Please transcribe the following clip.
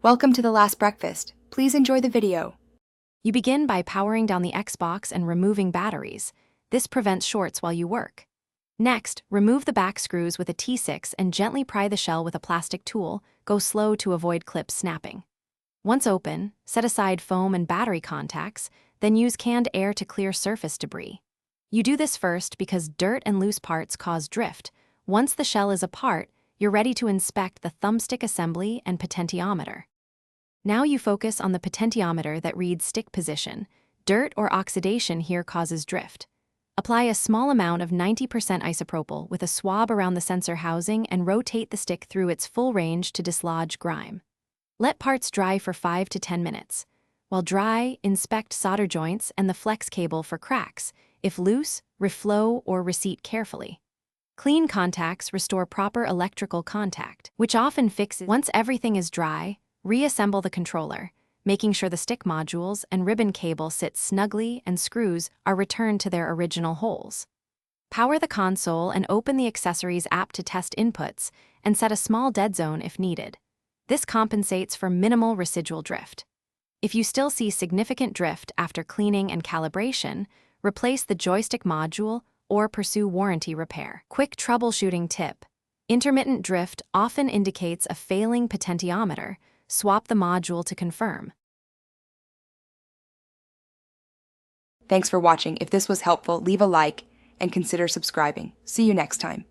Welcome to the last breakfast. Please enjoy the video. You begin by powering down the Xbox and removing batteries. This prevents shorts while you work. Next, remove the back screws with a T6 and gently pry the shell with a plastic tool. Go slow to avoid clips snapping. Once open, set aside foam and battery contacts, then use canned air to clear surface debris. You do this first because dirt and loose parts cause drift. Once the shell is apart, you're ready to inspect the thumbstick assembly and potentiometer. Now you focus on the potentiometer that reads stick position. Dirt or oxidation here causes drift. Apply a small amount of 90% isopropyl with a swab around the sensor housing and rotate the stick through its full range to dislodge grime. Let parts dry for 5 to 10 minutes. While dry, inspect solder joints and the flex cable for cracks. If loose, reflow or reseat carefully. Clean contacts restore proper electrical contact, which often fixes. Once everything is dry, reassemble the controller, making sure the stick modules and ribbon cable sit snugly and screws are returned to their original holes. Power the console and open the Accessories app to test inputs and set a small dead zone if needed. This compensates for minimal residual drift. If you still see significant drift after cleaning and calibration, replace the joystick module or pursue warranty repair. Quick troubleshooting tip. Intermittent drift often indicates a failing potentiometer. Swap the module to confirm. Thanks for watching. If this was helpful, leave a like and consider subscribing. See you next time.